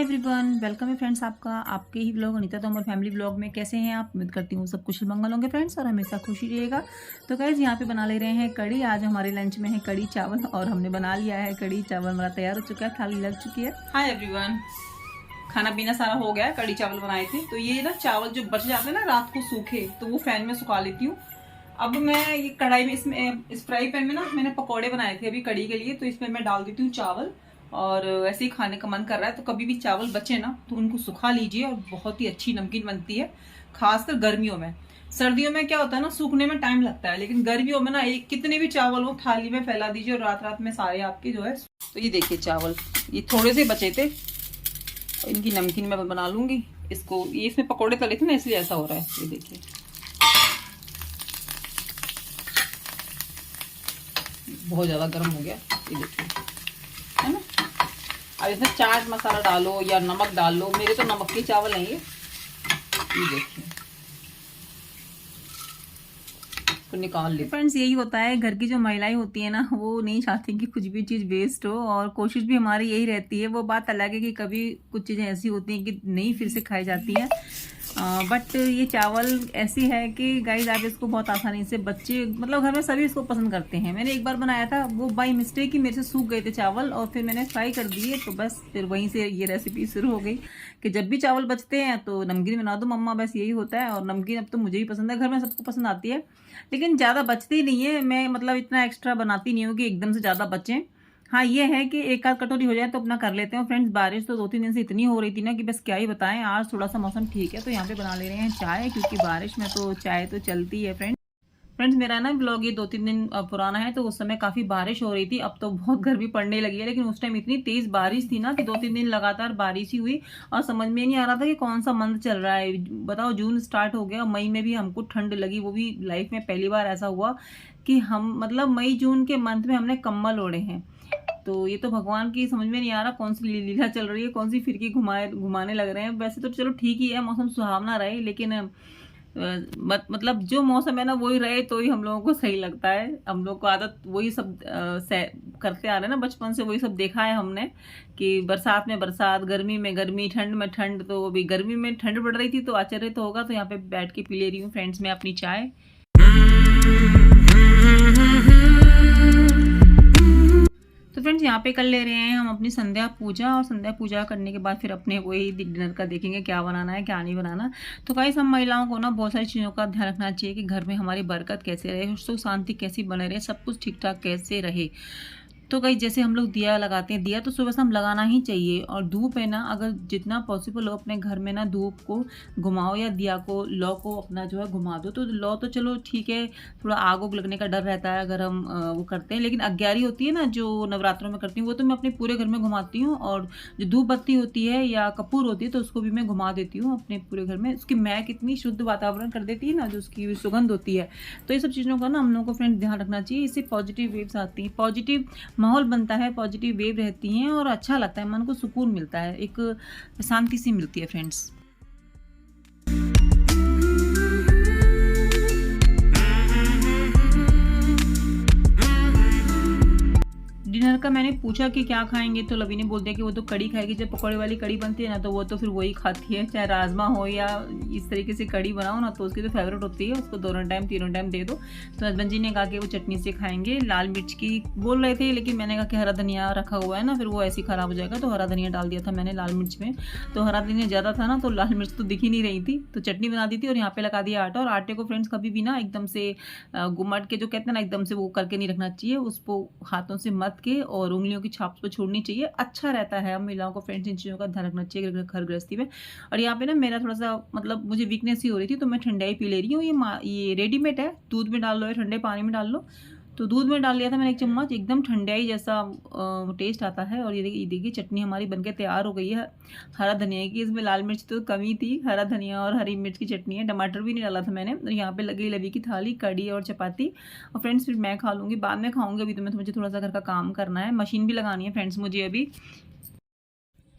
हाय everyone, welcome है friends आपका आपके ही blog Anita Tomar family blog में। कैसे हैं आप? उम्मीद करती हूँ सब कुशल मंगल होंगे फ्रेंड्स और हमेशा खुशी रहेगा। तो गाइस यहाँ पे बना ले रहे हैं कड़ी। आज हमारे लंच में है कड़ी चावल और हमने बना लिया है कड़ी चावल। हमारा तैयार हो चुका है, थाली लग चुकी है। हाय एवरीवन, खाना पीना सारा हो गया। कड़ी चावल बनाए थे तो ये ना चावल जो बच जाते हैं ना रात को सूखे, तो वो फैन में सुखा लेती हूँ। अब मैं ये कढ़ाई में इसमें इस फ्राई पैन में ना मैंने पकौड़े बनाए थे अभी कड़ी के लिए, तो इसमें मैं डाल देती हूँ चावल। और ऐसे ही खाने का मन कर रहा है तो कभी भी चावल बचे ना तो उनको सुखा लीजिए और बहुत ही अच्छी नमकीन बनती है, खासकर गर्मियों में। सर्दियों में क्या होता है ना, सूखने में टाइम लगता है, लेकिन गर्मियों में ना एक कितने भी चावल हो थाली में फैला दीजिए और रात रात में सारे आपके जो है। तो ये देखिए चावल, ये थोड़े से बचे थे, इनकी नमकीन मैं बना लूंगी। इसको ये इसमें पकौड़े तले थे ना इसलिए ऐसा हो रहा है। ये देखिए बहुत ज्यादा गर्म हो गया, ये देखिए है ना। अब इसमें चाट मसाला डालो या नमक डालो, मेरे तो नमक के चावल हैं ये देखिए। तो निकाल ले फ्रेंड्स, यही होता है, घर की जो महिलाएं होती है ना वो नहीं चाहती कि कुछ भी चीज़ वेस्ट हो, और कोशिश भी हमारी यही रहती है। वो बात अलग है कि कभी कुछ चीज़ें ऐसी होती हैं कि नहीं फिर से खाई जाती हैं, बट ये चावल ऐसी है कि गाइस आप इसको बहुत आसानी से, बच्चे मतलब घर में सभी इसको पसंद करते हैं। मैंने एक बार बनाया था, वो बाई मिस्टेक ही मेरे से सूख गए थे चावल और फिर मैंने फ्राई कर दिए, तो बस फिर वहीं से ये रेसिपी शुरू हो गई कि जब भी चावल बचते हैं तो नमकीन बना दो मम्मा, बस यही होता है। और नमकीन अब तो मुझे भी पसंद है, घर में सबको पसंद आती है, लेकिन ज़्यादा बचती ही नहीं है। मैं मतलब इतना एक्स्ट्रा बनाती नहीं हूँ कि एकदम से ज़्यादा बचें। हाँ ये है कि एक आध कटोरी हो जाए तो अपना कर लेते हैं। फ्रेंड्स बारिश तो 2-3 दिन से इतनी हो रही थी ना कि बस क्या ही बताएं। आज थोड़ा सा मौसम ठीक है तो यहाँ पे बना ले रहे हैं चाय, क्योंकि बारिश में तो चाय तो चलती है। फ्रेंड्स मेरा ना ब्लॉग ये 2-3 दिन पुराना है, तो उस समय काफ़ी बारिश हो रही थी। अब तो बहुत गर्मी पड़ने लगी है, लेकिन उस टाइम इतनी तेज़ बारिश थी ना कि 2-3 दिन लगातार बारिश ही हुई और समझ में नहीं आ रहा था कि कौन सा मंथ चल रहा है। बताओ जून स्टार्ट हो गया, मई में भी हमको ठंड लगी। वो भी लाइफ में पहली बार ऐसा हुआ कि हम मतलब मई जून के मंथ में हमने कम्बल ओढ़े हैं। तो ये तो भगवान की समझ में नहीं आ रहा कौन सी लीला चल रही है, कौन सी फिरकी घुमाने लग रहे हैं। वैसे तो चलो ठीक ही है, मौसम सुहावना रहे, लेकिन मतलब जो मौसम है ना वही रहे तो ही हम लोगों को सही लगता है। हम लोग को आदत वही सब करते आ रहे हैं ना, बचपन से वही सब देखा है हमने कि बरसात में बरसात, गर्मी में गर्मी, ठंड में ठंड। तो अभी गर्मी में ठंड पड़ रही थी तो आश्चर्य तो होगा, तो यहाँ पे बैठ के पी ले रही हूँ फ्रेंड्स मैं अपनी चाय। तो फ्रेंड्स यहाँ पे कर ले रहे हैं हम अपनी संध्या पूजा, और संध्या पूजा करने के बाद फिर अपने वही डिनर का देखेंगे क्या बनाना है क्या नहीं बनाना। तो गाइस हम महिलाओं को ना बहुत सारी चीज़ों का ध्यान रखना चाहिए कि घर में हमारी बरकत कैसे रहे, सुख शांति कैसी बने रहे, सब कुछ ठीक ठाक कैसे रहे। तो गाइस जैसे हम लोग दिया लगाते हैं, दिया तो सुबह शाम लगाना ही चाहिए। और धूप है ना, अगर जितना पॉसिबल हो अपने घर में ना धूप को घुमाओ या दिया को, लौ को अपना जो है घुमा दो। तो लौ तो चलो ठीक है, थोड़ा आग उग लगने का डर रहता है अगर हम वो करते हैं, लेकिन अग्यारी होती है ना जो नवरात्रों में करती हूँ, वो तो मैं अपने पूरे घर में घुमाती हूँ। और जो धूप बत्ती होती है या कपूर होती है तो उसको भी मैं घुमा देती हूँ अपने पूरे घर में। उसकी महक इतनी शुद्ध वातावरण कर देती है ना, जो उसकी सुगंध होती है। तो ये सब चीज़ों का ना हम लोगों को फ्रेंड ध्यान रखना चाहिए। इससे पॉजिटिव वेव्स आती हैं, पॉजिटिव माहौल बनता है, पॉजिटिव वेव रहती हैं और अच्छा लगता है, मन को सुकून मिलता है, एक शांति सी मिलती है फ्रेंड्स। डिनर का मैंने पूछा कि क्या खाएंगे, तो लवी ने बोल दिया कि वो तो कड़ी खाएगी। जब पकौड़े वाली कड़ी बनती है ना तो वो तो फिर वही खाती है, चाहे राजमा हो या इस तरीके से कड़ी बनाओ ना तो उसकी तो फेवरेट होती है, उसको 2 टाइम 3 टाइम दे दो। तो हस्बैंड जी ने कहा कि वो चटनी से खाएंगे, लाल मिर्च की बोल रहे थे, लेकिन मैंने कहा कि हरा धनिया रखा हुआ है ना, फिर वो ऐसे ही खराब हो जाएगा, तो हरा धनिया डाल दिया था मैंने लाल मिर्च में। तो हरा धनिया ज़्यादा था ना तो लाल मिर्च तो दिख ही नहीं रही थी, तो चटनी बना दी थी और यहाँ पे लगा दिया आटा। और आटे को फ्रेंड्स कभी भी ना एकदम से गुमट के जो कहते हैं ना एकदम से वो करके नहीं रखना चाहिए, उसको हाथों से मत के और उंगलियों की छाप को छोड़नी चाहिए, अच्छा रहता है। हम महिलाओं को फ्रेंड्स इन चीज़ों का ध्यान रखना चाहिए घर गृहस्थी में। और यहाँ पे ना मेरा थोड़ा सा मतलब मुझे वीकनेस ही हो रही थी तो मैं ठंडाई पी ले रही हूँ। ये रेडीमेड है, दूध में डाल लो या ठंडे पानी में डाल लो। तो दूध में डाल लिया था मैंने 1 चम्मच, एकदम ठंडाई जैसा टेस्ट आता है। और ये देखिए चटनी हमारी बनके तैयार हो गई है हरा धनिया की। इसमें लाल मिर्च तो कमी थी, हरा धनिया और हरी मिर्च की चटनी है, टमाटर भी नहीं डाला था मैंने। और यहाँ पे लगी लवी की थाली, कड़ी और चपाती। और फ्रेंड्स फिर मैं खा लूँगी, बाद में खाऊंगी, अभी तो मुझे थोड़ा सा घर का काम करना है, मशीन भी लगानी है फ्रेंड्स मुझे अभी।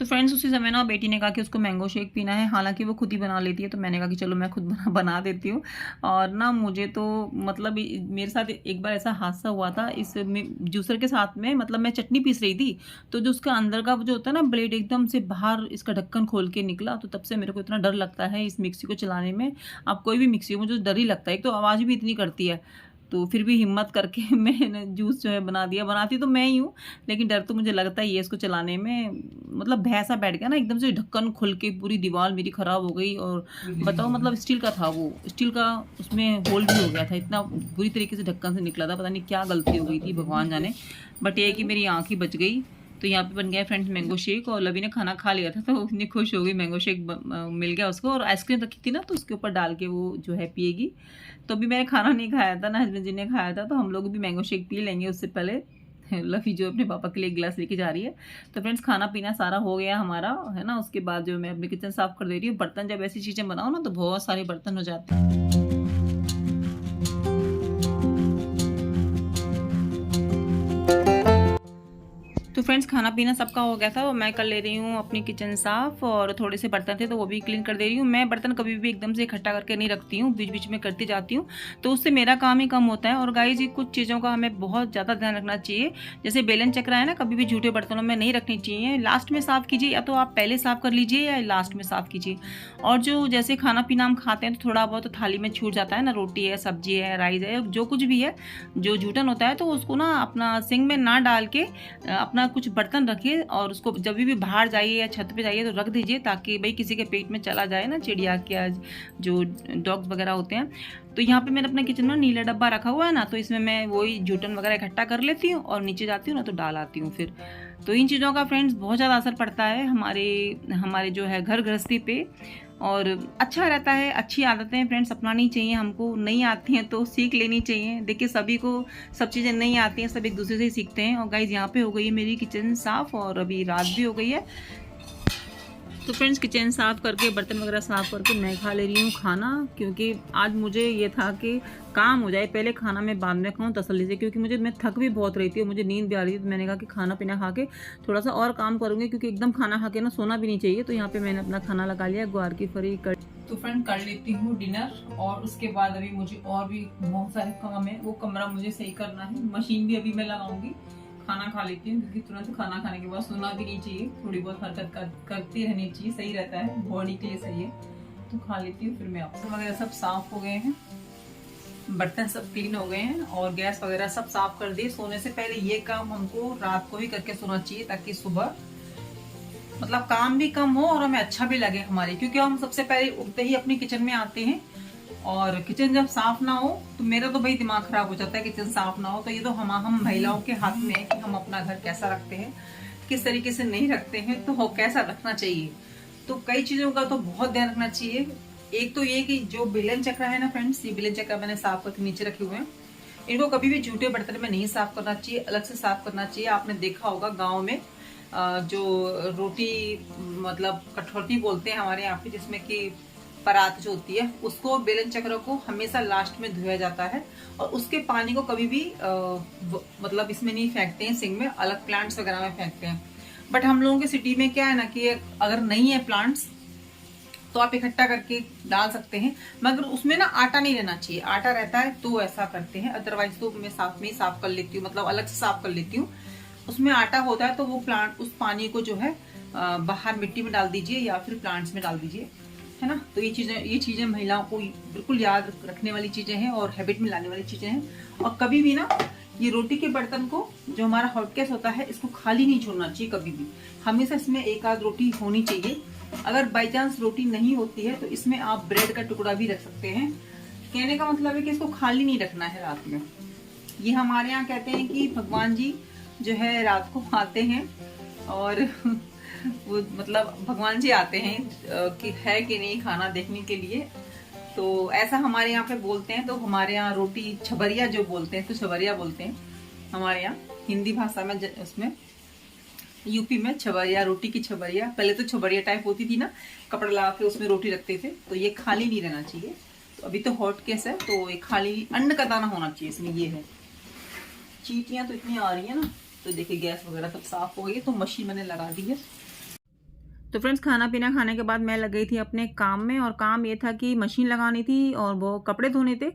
तो फ्रेंड्स उसी समय ना बेटी ने कहा कि उसको मैंगो शेक पीना है, हालांकि वो खुद ही बना लेती है, तो मैंने कहा कि चलो मैं खुद बना देती हूँ। और ना मुझे तो मतलब मेरे साथ एक बार ऐसा हादसा हुआ था इस जूसर के साथ में, मतलब मैं चटनी पीस रही थी, तो जो उसका अंदर का जो होता है ना ब्लेड एकदम से बाहर इसका ढक्कन खोल के निकला। तो तब से मेरे को इतना डर लगता है इस मिक्सी को चलाने में। आप कोई भी मिक्सी हो मुझे डर ही लगता है, एक तो आवाज़ भी इतनी करती है। तो फिर भी हिम्मत करके मैंने जूस जो है बना दिया। बनाती तो मैं ही हूँ, लेकिन डर तो मुझे लगता ही है इसको चलाने में। मतलब भैंसा बैठ गया ना एकदम से, ढक्कन खुल के पूरी दीवार मेरी ख़राब हो गई। और बताओ मतलब स्टील का था वो, स्टील का उसमें होल भी हो गया था, इतना बुरी तरीके से ढक्कन से निकला था। पता नहीं क्या गलती हो गई थी, भगवान जाने। बट ये है कि मेरी आँख ही बच गई। तो यहाँ पे बन गया फ्रेंड्स मैंगो शेक, और लवी ने खाना खा लिया था तो इतनी खुश हो गई, मैंगो शेक मिल गया उसको। और आइसक्रीम रखी थी ना, तो उसके ऊपर डाल के वो जो है पिएगी। तो अभी मैंने खाना नहीं खाया था ना, हस्बैंड जी ने खाया था, तो हम लोग भी मैंगो शेक पी लेंगे उससे पहले। लवी जो अपने पापा के लिए एक गिलास लेके जा रही है। तो फ्रेंड्स खाना पीना सारा हो गया हमारा, है ना। उसके बाद जो मैं अपनी किचन साफ कर दे रही हूँ। बर्तन जब ऐसी चीज़ें बनाओ ना तो बहुत सारे बर्तन हो जाते हैं। तो फ्रेंड्स खाना पीना सबका हो गया था, और मैं कर ले रही हूँ अपनी किचन साफ़, और थोड़े से बर्तन थे तो वो भी क्लीन कर दे रही हूँ। मैं बर्तन कभी भी एकदम से इकट्ठा करके नहीं रखती हूँ, बीच बीच में करती जाती हूँ, तो उससे मेरा काम ही कम होता है। और गाइस कुछ चीज़ों का हमें बहुत ज़्यादा ध्यान रखना चाहिए। जैसे बेलन चक्रा है ना, कभी भी झूठे बर्तनों में नहीं रखनी चाहिए। लास्ट में साफ़ कीजिए, या तो आप पहले साफ़ कर लीजिए या लास्ट में साफ़ कीजिए। और जो जैसे खाना पीना हम खाते हैं तो थोड़ा बहुत तो थाली में छूट जाता है ना, रोटी है, सब्जी है, राइस है, जो कुछ भी है, जो जूठन होता है, तो उसको ना अपना सिंक में ना डाल के अपना कुछ बर्तन रखिए, और उसको जब भी बाहर जाइए या छत पे जाइए तो रख दीजिए, ताकि भाई किसी के पेट में चला जाए ना, चिड़िया के जो डॉग्स वगैरह होते हैं। तो यहाँ पे मैंने अपने किचन में नीला डब्बा रखा हुआ है ना, तो इसमें मैं वही जूठन वगैरह इकट्ठा कर लेती हूँ और नीचे जाती हूँ ना तो डाल आती हूँ फिर। तो इन चीज़ों का फ्रेंड्स बहुत ज़्यादा असर पड़ता है हमारे जो है घर गृहस्थी पे, और अच्छा रहता है। अच्छी आदतें फ्रेंड्स अपनानी चाहिए हमको, नहीं आती हैं तो सीख लेनी चाहिए। देखिए सभी को सब चीज़ें नहीं आती हैं, सब एक दूसरे से ही सीखते हैं। और गाइज यहाँ पे हो गई है मेरी किचन साफ़, और अभी रात भी हो गई है। तो फ्रेंड्स किचन साफ़ करके बर्तन वगैरह साफ़ करके मैं खा ले रही हूँ खाना, क्योंकि आज मुझे ये था कि काम हो जाए, पहले खाना मैं बाद में खाऊँ तसल्ली से, क्योंकि मैं थक भी बहुत रही थी और मुझे नींद भी आ रही थी। तो मैंने कहा कि खाना पीना खा के थोड़ा सा और काम करूँगी, क्योंकि एकदम खाना खा के ना सोना भी नहीं चाहिए। तो यहाँ पर मैंने अपना खाना लगा लिया, ग्वार की फरी कर। तो फ्रेंड कर लेती हूँ डिनर, और उसके बाद अभी मुझे और भी बहुत सारे काम है। वो कमरा मुझे सही करना है, मशीन भी अभी मैं लगाऊंगी। खाना खा लेती हूँ, क्योंकि तुरंत खाना खाने के बाद सोना भी नहीं चाहिए, थोड़ी बहुत हरकत करती रहनी चाहिए, सही रहता है, बॉडी के लिए सही है। तो खा लेती हूँ, फिर मैं आपसे वगैरह सब साफ हो गए हैं, बर्तन सब क्लीन हो गए हैं, और गैस वगैरह सब साफ कर दिए। सोने से पहले ये काम हमको रात को ही करके सोना चाहिए, ताकि सुबह मतलब काम भी कम हो और हमें अच्छा भी लगे हमारी, क्योंकि हम सबसे पहले उठते ही अपनी किचन में आते हैं, और किचन जब साफ ना हो तो मेरा तो भाई दिमाग खराब हो जाता है। किचन साफ ना हो तो ये तो हम महिलाओं के हाथ में है कि हम अपना घर कैसा रखते हैं, किस तरीके से नहीं रखते हैं, तो कैसा रखना चाहिए। तो कई चीजों का तो बहुत ध्यान रखना चाहिए। एक तो ये कि जो बेलन चक्रा है ना फ्रेंड्स, ये बेलन चक्रा मैंने साफ करके नीचे रखे हुए हैं। इनको कभी भी जूठे बर्तन में नहीं साफ करना चाहिए, अलग से साफ करना चाहिए। आपने देखा होगा गाँव में जो रोटी मतलब कठौती बोलते हैं हमारे यहाँ पे, जिसमें कि परात जो होती है, उसको बेलन चक्र को हमेशा लास्ट में धोया जाता है, और उसके पानी को कभी भी मतलब इसमें नहीं फेंकते हैं सिंक में, अलग प्लांट्स वगैरह में फेंकते हैं। बट हम लोगों के सिटी में क्या है ना कि अगर नहीं है प्लांट्स तो आप इकट्ठा करके डाल सकते हैं, मगर उसमें ना आटा नहीं रहना चाहिए। आटा रहता है तो ऐसा करते हैं, अदरवाइज तो मैं साथ में ही साफ कर लेती हूँ, मतलब अलग से साफ कर लेती हूँ। उसमें आटा होता है तो वो प्लांट उस पानी को जो है बाहर मिट्टी में डाल दीजिए या फिर प्लांट्स में डाल दीजिए, है ना। तो ये चीजें महिलाओं को बिल्कुल याद रखने वाली चीजें हैं और हैबिट में लाने वाली चीजें हैं। और कभी भी ना ये रोटी के बर्तन को, जो हमारा हॉटकेस होता है, इसको खाली नहीं छोड़ना चाहिए कभी भी। हमेशा इसमें एक आध रोटी होनी चाहिए। अगर बाई चांस रोटी नहीं होती है तो इसमें आप ब्रेड का टुकड़ा भी रख सकते हैं। कहने का मतलब है कि इसको खाली नहीं रखना है रात में। ये हमारे यहाँ कहते हैं कि भगवान जी जो है रात को आते हैं, और वो मतलब भगवान जी आते हैं कि है कि नहीं खाना देखने के लिए। तो ऐसा हमारे यहाँ पे बोलते हैं। तो हमारे यहाँ रोटी छबरिया जो बोलते हैं, तो छबरिया बोलते हैं हमारे यहाँ हिंदी भाषा में। उसमें यूपी में छबरिया, रोटी की छबरिया। पहले तो छबरिया टाइप होती थी ना, कपड़ा लगा के उसमें रोटी रखते थे। तो ये खाली नहीं रहना चाहिए। तो अभी तो हॉट केस है, तो ये खाली अन्न का दाना होना चाहिए इसमें। ये है, चींटियां तो इतनी आ रही है ना। तो देखिए गैस वगैरह सब साफ हो गई, तो मशीन मैंने लगा दी है। तो फ्रेंड्स खाना पीना खाने के बाद मैं लग गई थी अपने काम में, और काम ये था कि मशीन लगानी थी और वो कपड़े धोने थे।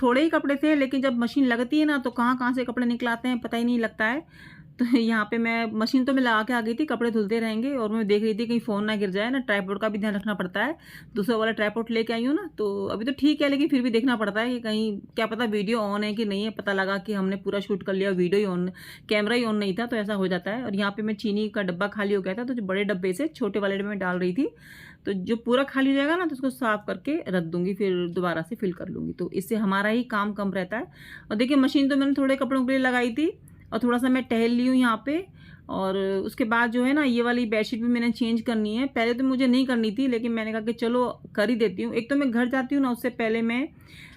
थोड़े ही कपड़े थे, लेकिन जब मशीन लगती है ना तो कहाँ कहाँ से कपड़े निकलाते हैं पता ही नहीं लगता है। तो यहाँ पे मैं मशीन तो मैं लगा के आ गई थी, कपड़े धुलते रहेंगे, और मैं देख रही थी कहीं फ़ोन ना गिर जाए ना, ट्राइपॉड का भी ध्यान रखना पड़ता है। दूसरा वाला ट्राइपॉड लेके आई हूँ ना, तो अभी तो ठीक है, लेकिन फिर भी देखना पड़ता है कि कहीं क्या पता वीडियो ऑन है कि नहीं है, पता लगा कि हमने पूरा शूट कर लिया, video he on, camera he on नहीं था, तो ऐसा हो जाता है। और यहाँ पे मैं चीनी का डब्बा खाली हो गया था, तो जो बड़े डब्बे से छोटे वाले डब्बे में डाल रही थी, तो जो पूरा खाली हो जाएगा ना तो उसको साफ करके रख दूंगी, फिर दोबारा से फिल कर लूँगी, तो इससे हमारा ही काम कम रहता है। और देखिए मशीन तो मैंने थोड़े कपड़ों के लिए लगाई थी, और थोड़ा सा मैं टहल ली हूँ यहाँ पे। और उसके बाद जो है ना, ये वाली बेडशीट भी मैंने चेंज करनी है। पहले तो मुझे नहीं करनी थी, लेकिन मैंने कहा कि चलो कर ही देती हूँ। एक तो मैं घर जाती हूँ ना, उससे पहले मैं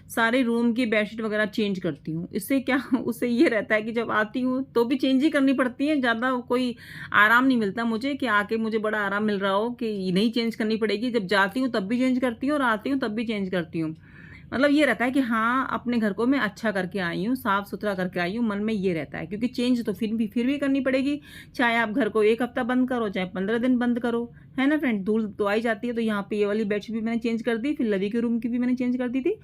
सारे रूम की बेडशीट वगैरह चेंज करती हूँ। इससे क्या उससे ये रहता है कि जब आती हूँ तो भी चेंज ही करनी पड़ती है, ज़्यादा कोई आराम नहीं मिलता मुझे कि आके मुझे बड़ा आराम मिल रहा हो कि नहीं चेंज करनी पड़ेगी। जब जाती हूँ तब भी चेंज करती हूँ और आती हूँ तब भी चेंज करती हूँ। मतलब ये रहता है कि हाँ, अपने घर को मैं अच्छा करके आई हूँ, साफ़ सुथरा करके आई हूँ, मन में ये रहता है, क्योंकि चेंज तो फिर भी करनी पड़ेगी। चाहे आप घर को 1 हफ्ता बंद करो, चाहे 15 दिन बंद करो, है ना फ्रेंड, धूल तो आई जाती है। तो यहाँ पे ये वाली बेडशीट भी मैंने चेंज कर दी, फिर लवी के रूम की भी मैंने चेंज कर दी थी।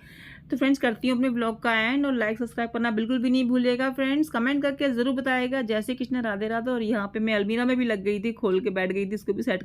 तो फ्रेंड्स करती हूँ अपने ब्लॉग का एंड, और लाइक सब्सक्राइब करना बिल्कुल भी नहीं भूलिएगा फ्रेंड्स। कमेंट करके ज़रूर बताइएगा। जय श्री कृष्ण, राधे राधे। और यहाँ पे मैं अलमीरा में भी लग गई थी, खोल के बैठ गई थी, इसको भी सेट